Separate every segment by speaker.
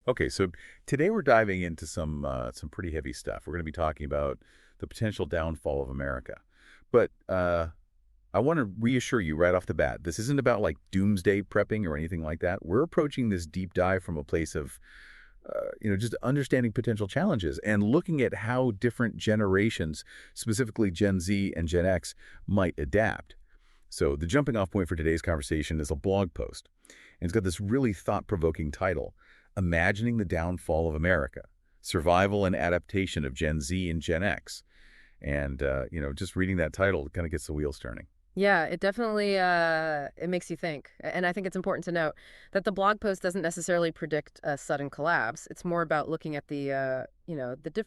Speaker 1: Okay, so today we're diving into some pretty heavy stuff. We're going to be talking about the potential downfall of America. But I want to reassure you right off the bat, this isn't about like doomsday prepping or anything like that. We're approaching this deep dive from a place of, just understanding potential challenges and looking at how different generations, specifically Gen Z and Gen X, might adapt. So the jumping off point for today's conversation is a blog post. And it's got this really thought-provoking title, Imagining the Downfall of America, Survival and Adaptation of Gen Z and Gen X. And, just reading that title kind of gets the wheels turning.
Speaker 2: Yeah, it definitely it makes you think. And I think it's important to note that the blog post doesn't necessarily predict a sudden collapse. It's more about looking at the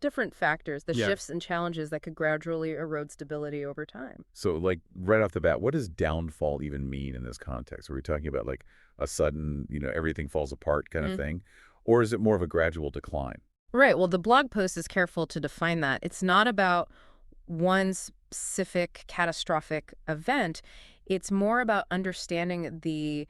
Speaker 2: different factors, the
Speaker 1: Yeah.
Speaker 2: shifts and challenges that could gradually erode stability over time.
Speaker 1: So, like, right off the bat, what does downfall even mean in this context? Are we talking about, like, a sudden, everything falls apart kind of thing? Or is it more of a gradual decline?
Speaker 2: Right. Well, the blog post is careful to define that. It's not about one specific catastrophic event. It's more about understanding the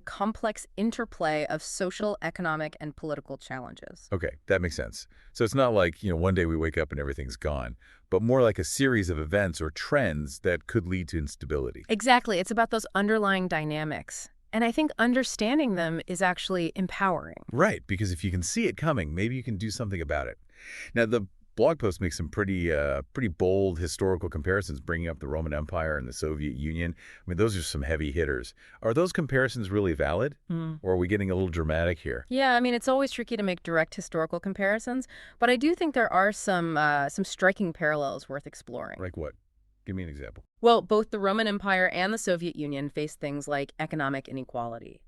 Speaker 2: complex interplay of social, economic, and political challenges.
Speaker 1: Okay, that makes sense. So it's not like, one day we wake up and everything's gone, but more like a series of events or trends that could lead to instability.
Speaker 2: Exactly. It's about those underlying dynamics. And I think understanding them is actually empowering.
Speaker 1: Right, because if you can see it coming, maybe you can do something about it. Now, the blog post makes some pretty bold historical comparisons, bringing up the Roman Empire and the Soviet Union. I mean, those are some heavy hitters. Are those comparisons really valid, or are we getting a little dramatic here?
Speaker 2: Yeah, I mean, it's always tricky to make direct historical comparisons, but I do think there are some striking parallels worth exploring.
Speaker 1: Like what? Give me an example.
Speaker 2: Well, both the Roman Empire and the Soviet Union faced things like economic inequality,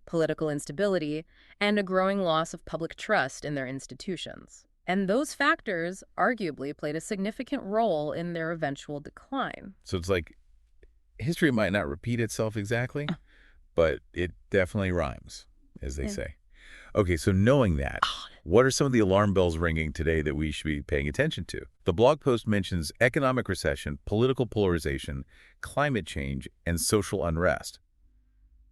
Speaker 2: political instability, and a growing loss of public trust in their institutions. And those factors arguably played a significant role in their eventual decline.
Speaker 1: So it's like history might not repeat itself exactly, but it definitely rhymes, as they
Speaker 2: Yeah.
Speaker 1: say. Okay, so knowing that, what are some of the alarm bells ringing today that we should be paying attention to? The blog post mentions economic recession, political polarization, climate change, and social unrest.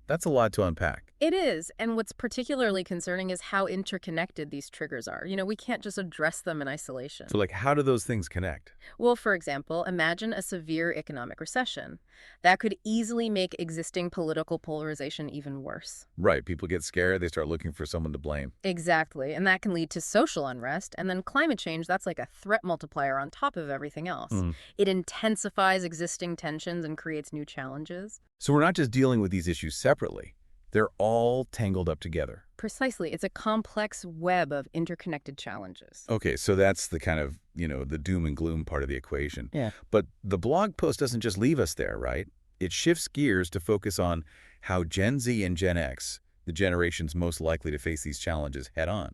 Speaker 1: That's a lot to unpack.
Speaker 2: It is, and what's particularly concerning is how interconnected these triggers are. We can't just address them in isolation.
Speaker 1: So, like, how do those things connect?
Speaker 2: Well, for example, imagine a severe economic recession. That could easily make existing political polarization even worse.
Speaker 1: Right, people get scared, they start looking for someone to blame.
Speaker 2: Exactly, and that can lead to social unrest, and then climate change, that's like a threat multiplier on top of everything else. It intensifies existing tensions and creates new challenges.
Speaker 1: So we're not just dealing with these issues separately. They're all tangled up together.
Speaker 2: Precisely, it's a complex web of interconnected challenges.
Speaker 1: Okay, so that's the kind of, the doom and gloom part of the equation.
Speaker 2: Yeah.
Speaker 1: But the blog post doesn't just leave us there, right? It shifts gears to focus on how Gen Z and Gen X, the generations most likely to face these challenges head on,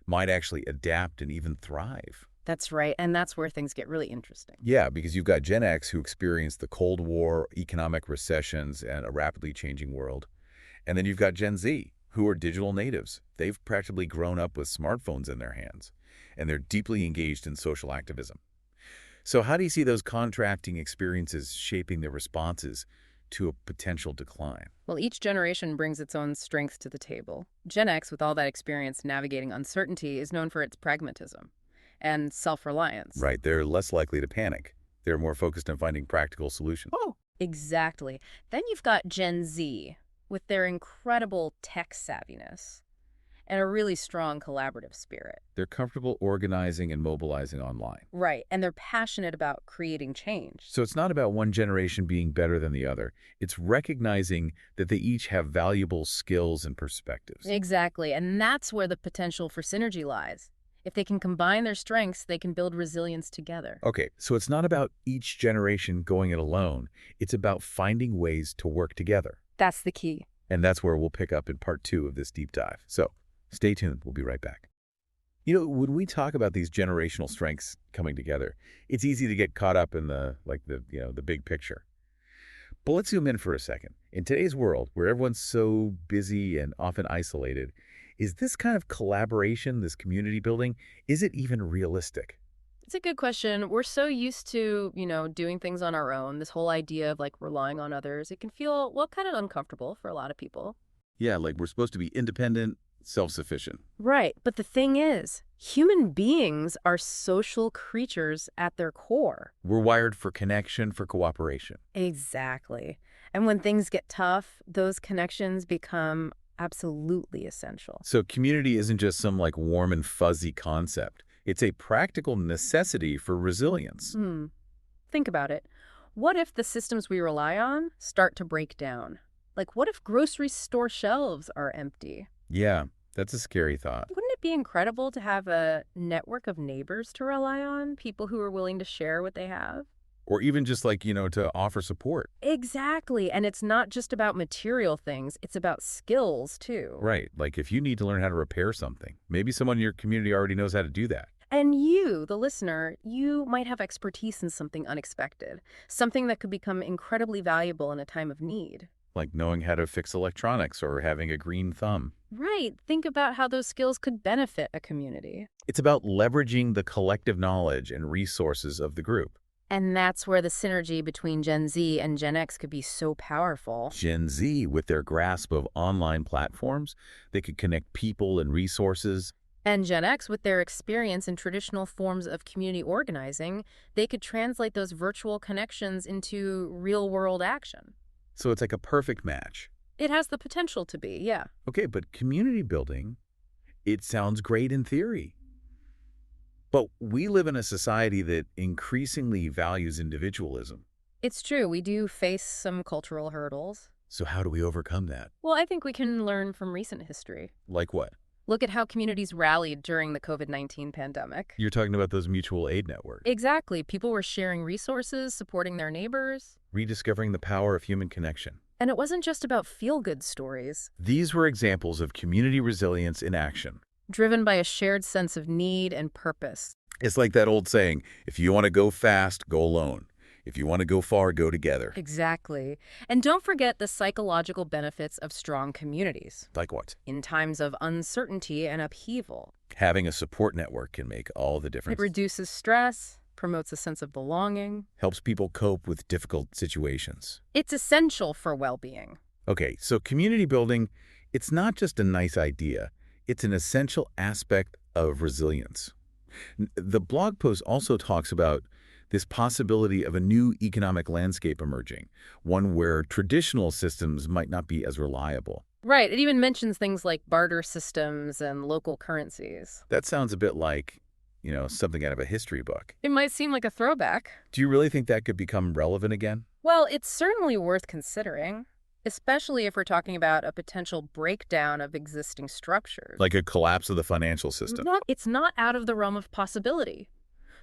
Speaker 1: might actually adapt and even thrive.
Speaker 2: That's right, and that's where things get really interesting.
Speaker 1: Yeah, because you've got Gen X who experienced the Cold War, economic recessions, and a rapidly changing world. And then you've got Gen Z, who are digital natives. They've practically grown up with smartphones in their hands, and they're deeply engaged in social activism. So how do you see those contrasting experiences shaping their responses to a potential decline?
Speaker 2: Well, each generation brings its own strengths to the table. Gen X, with all that experience navigating uncertainty, is known for its pragmatism and self-reliance.
Speaker 1: Right, they're less likely to panic. They're more focused on finding practical solutions.
Speaker 2: Oh, exactly. Then you've got Gen Z, with their incredible tech savviness and a really strong collaborative spirit.
Speaker 1: They're comfortable organizing and mobilizing online.
Speaker 2: Right, and they're passionate about creating change.
Speaker 1: So it's not about one generation being better than the other. It's recognizing that they each have valuable skills and perspectives.
Speaker 2: Exactly, and that's where the potential for synergy lies. If they can combine their strengths, they can build resilience together.
Speaker 1: Okay, so it's not about each generation going it alone. It's about finding ways to work together.
Speaker 2: That's the key.
Speaker 1: And that's where we'll pick up in part 2 of this deep dive. So stay tuned. We'll be right back. When we talk about these generational strengths coming together, it's easy to get caught up in the big picture. But let's zoom in for a second. In today's world, where everyone's so busy and often isolated, is this kind of collaboration, this community building, is it even realistic?
Speaker 2: It's a good question. We're so used to, doing things on our own. This whole idea of relying on others, it can feel, well, kind of uncomfortable for a lot of people.
Speaker 1: Yeah, like we're supposed to be independent, self-sufficient.
Speaker 2: Right. But the thing is, human beings are social creatures at their core.
Speaker 1: We're wired for connection, for cooperation.
Speaker 2: Exactly. And when things get tough, those connections become absolutely essential.
Speaker 1: So community isn't just some like warm and fuzzy concept. It's a practical necessity for resilience.
Speaker 2: Hmm. Think about it. What if the systems we rely on start to break down? Like, what if grocery store shelves are empty?
Speaker 1: Yeah, that's a scary thought.
Speaker 2: Wouldn't it be incredible to have a network of neighbors to rely on? People who are willing to share what they have?
Speaker 1: Or even just like, to offer support.
Speaker 2: Exactly. And it's not just about material things, it's about skills, too.
Speaker 1: Right. Like if you need to learn how to repair something, maybe someone in your community already knows how to do that.
Speaker 2: And you, the listener, you might have expertise in something unexpected, something that could become incredibly valuable in a time of need.
Speaker 1: Like knowing how to fix electronics or having a green thumb.
Speaker 2: Right. Think about how those skills could benefit a community.
Speaker 1: It's about leveraging the collective knowledge and resources of the group.
Speaker 2: And that's where the synergy between Gen Z and Gen X could be so powerful.
Speaker 1: Gen Z, with their grasp of online platforms, they could connect people and resources.
Speaker 2: And Gen X, with their experience in traditional forms of community organizing, they could translate those virtual connections into real-world action.
Speaker 1: So it's like a perfect match.
Speaker 2: It has the potential to be, yeah.
Speaker 1: Okay, but community building, it sounds great in theory. But we live in a society that increasingly values individualism.
Speaker 2: It's true, we do face some cultural hurdles.
Speaker 1: So how do we overcome that?
Speaker 2: Well, I think we can learn from recent history.
Speaker 1: Like what?
Speaker 2: Look at how communities rallied during the COVID-19 pandemic.
Speaker 1: You're talking about those mutual aid networks.
Speaker 2: Exactly. People were sharing resources, supporting their neighbors.
Speaker 1: Rediscovering the power of human connection.
Speaker 2: And it wasn't just about feel-good stories.
Speaker 1: These were examples of community resilience in action.
Speaker 2: Driven by a shared sense of need and purpose.
Speaker 1: It's like that old saying, if you want to go fast, go alone. If you want to go far, go together.
Speaker 2: Exactly. And don't forget the psychological benefits of strong communities.
Speaker 1: Like what?
Speaker 2: In times of uncertainty and upheaval.
Speaker 1: Having a support network can make all the
Speaker 2: It
Speaker 1: difference.
Speaker 2: reduces stress, promotes a sense of belonging.
Speaker 1: Helps people cope with difficult situations.
Speaker 2: It's essential for well-being.
Speaker 1: Okay, so community building, it's not just a nice idea. It's an essential aspect of resilience. The blog post also talks about this possibility of a new economic landscape emerging, one where traditional systems might not be as reliable.
Speaker 2: Right. It even mentions things like barter systems and local currencies.
Speaker 1: That sounds a bit like, something out of a history book.
Speaker 2: It might seem like a throwback.
Speaker 1: Do you really think that could become relevant again?
Speaker 2: Well, it's certainly worth considering, especially if we're talking about a potential breakdown of existing structures.
Speaker 1: Like a collapse of the financial system?
Speaker 2: It's not out of the realm of possibility.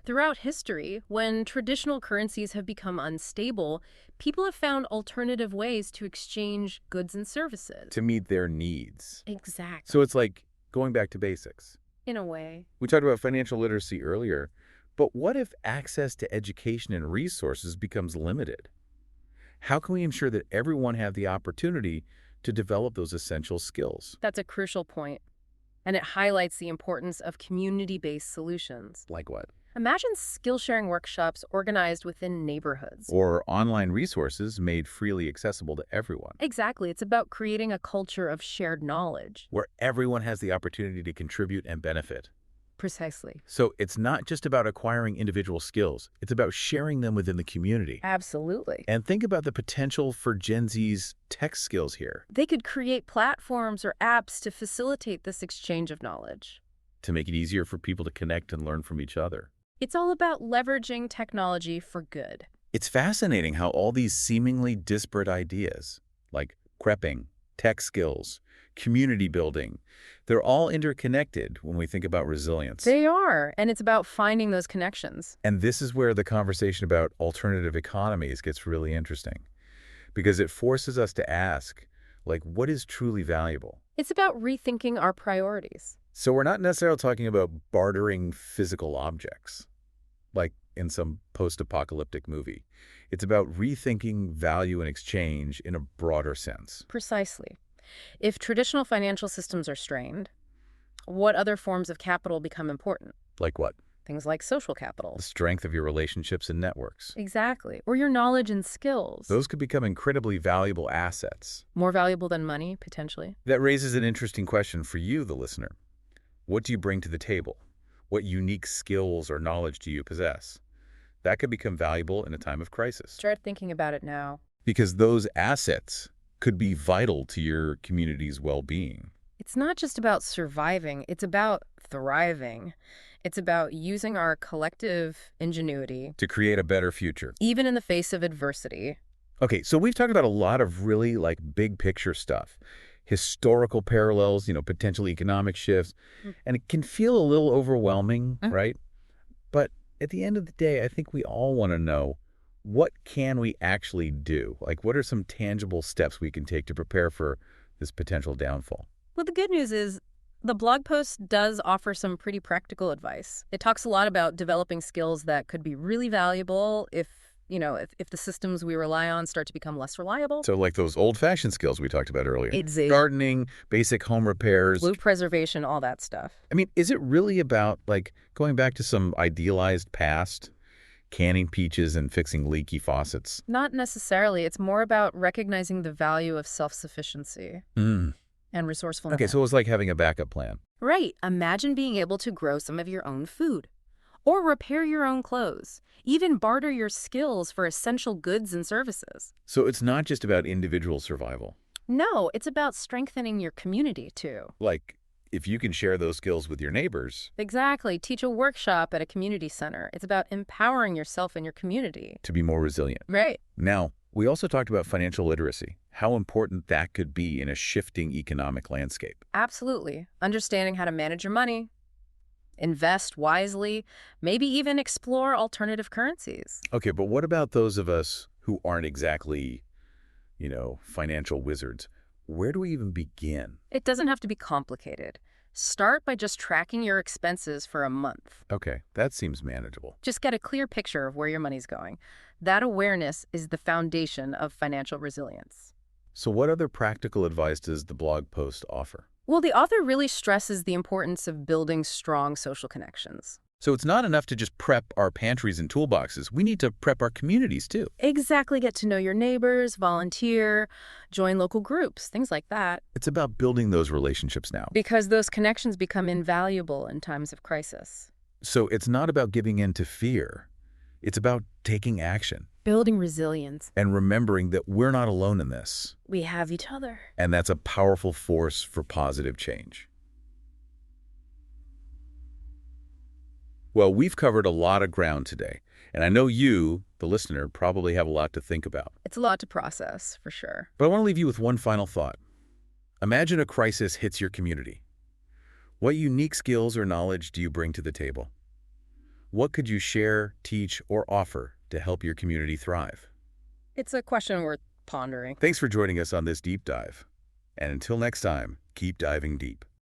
Speaker 2: Throughout history, when traditional currencies have become unstable, people have found alternative ways to exchange goods and services.
Speaker 1: To meet their needs.
Speaker 2: Exactly.
Speaker 1: So it's like going back to basics.
Speaker 2: In a way.
Speaker 1: We talked about financial literacy earlier, but what if access to education and resources becomes limited? How can we ensure that everyone have the opportunity to develop those essential skills?
Speaker 2: That's a crucial point, and it highlights the importance of community-based solutions.
Speaker 1: Like what?
Speaker 2: Imagine skill-sharing workshops organized within neighborhoods.
Speaker 1: Or online resources made freely accessible to everyone.
Speaker 2: Exactly. It's about creating a culture of shared knowledge.
Speaker 1: Where everyone has the opportunity to contribute and benefit.
Speaker 2: Precisely.
Speaker 1: So it's not just about acquiring individual skills. It's about sharing them within the community.
Speaker 2: Absolutely.
Speaker 1: And think about the potential for Gen Z's tech skills here.
Speaker 2: They could create platforms or apps to facilitate this exchange of knowledge.
Speaker 1: To make it easier for people to connect and learn from each other.
Speaker 2: It's all about leveraging technology for good.
Speaker 1: It's fascinating how all these seemingly disparate ideas, like prepping, tech skills, community building, they're all interconnected when we think about resilience.
Speaker 2: They are, and it's about finding those connections.
Speaker 1: And this is where the conversation about alternative economies gets really interesting, because it forces us to ask, what is truly valuable?
Speaker 2: It's about rethinking our priorities.
Speaker 1: So we're not necessarily talking about bartering physical objects, like in some post-apocalyptic movie. It's about rethinking value and exchange in a broader sense.
Speaker 2: Precisely. If traditional financial systems are strained, what other forms of capital become important?
Speaker 1: Like what?
Speaker 2: Things like social
Speaker 1: The
Speaker 2: capital.
Speaker 1: strength of your relationships and networks.
Speaker 2: Exactly. Or your knowledge and skills.
Speaker 1: Those could become incredibly valuable assets.
Speaker 2: More valuable than money, potentially.
Speaker 1: That raises an interesting question for you, the listener. What do you bring to the table? What unique skills or knowledge do you possess? That could become valuable in a time of crisis.
Speaker 2: Start thinking about it now.
Speaker 1: Because those assets could be vital to your community's well-being.
Speaker 2: It's not just about surviving, it's about thriving. It's about using our collective ingenuity,
Speaker 1: To create a better future.
Speaker 2: even in the face of adversity.
Speaker 1: Okay, so we've talked about a lot of really big picture stuff. Historical parallels, potential economic shifts, and it can feel a little overwhelming,
Speaker 2: Mm.
Speaker 1: right? But at the end of the day, I think we all want to know, what can we actually do? What are some tangible steps we can take to prepare for this potential downfall?
Speaker 2: Well, the good news is the blog post does offer some pretty practical advice. It talks a lot about developing skills that could be really valuable if the systems we rely on start to become less reliable.
Speaker 1: So those old-fashioned skills we talked about earlier.
Speaker 2: It's a
Speaker 1: Gardening, basic home repairs.
Speaker 2: blue preservation, all that stuff.
Speaker 1: I mean, is it really about, going back to some idealized past, canning peaches and fixing leaky faucets?
Speaker 2: Not necessarily. It's more about recognizing the value of self-sufficiency
Speaker 1: Mm.
Speaker 2: and resourcefulness.
Speaker 1: Okay, so it was like having a backup plan.
Speaker 2: Right. Imagine being able to grow some of your own food or repair your own clothes, even barter your skills for essential goods and services.
Speaker 1: So it's not just about individual survival.
Speaker 2: No, it's about strengthening your community, too.
Speaker 1: If you can share those skills with your neighbors
Speaker 2: Exactly. Teach a workshop at a community center. It's about empowering yourself and your community.
Speaker 1: to be more resilient.
Speaker 2: Right.
Speaker 1: Now, we also talked about financial literacy, how important that could be in a shifting economic landscape.
Speaker 2: Absolutely. Understanding how to manage your money, invest wisely, maybe even explore alternative currencies.
Speaker 1: Okay, but what about those of us who aren't exactly, financial wizards? Where do we even begin?
Speaker 2: It doesn't have to be complicated. Start by just tracking your expenses for a month.
Speaker 1: Okay, that seems manageable.
Speaker 2: Just get a clear picture of where your money's going. That awareness is the foundation of financial resilience.
Speaker 1: So what other practical advice does the blog post offer?
Speaker 2: Well, the author really stresses the importance of building strong social connections.
Speaker 1: So it's not enough to just prep our pantries and toolboxes. We need to prep our communities, too.
Speaker 2: Exactly. Get to know your neighbors, volunteer, join local groups, things like that.
Speaker 1: It's about building those relationships now.
Speaker 2: Because those connections become invaluable in times of crisis.
Speaker 1: So it's not about giving in to fear. It's about taking action
Speaker 2: Building resilience.
Speaker 1: and remembering that we're not alone in this.
Speaker 2: We have each other.
Speaker 1: And that's a powerful force for positive change. Well, we've covered a lot of ground today, and I know you, the listener, probably have a lot to think about.
Speaker 2: It's a lot to process, for sure.
Speaker 1: But I want to leave you with one final thought. Imagine a crisis hits your community. What unique skills or knowledge do you bring to the table? What could you share, teach, or offer to help your community thrive?
Speaker 2: It's a question worth pondering.
Speaker 1: Thanks for joining us on this deep dive. And until next time, keep diving deep.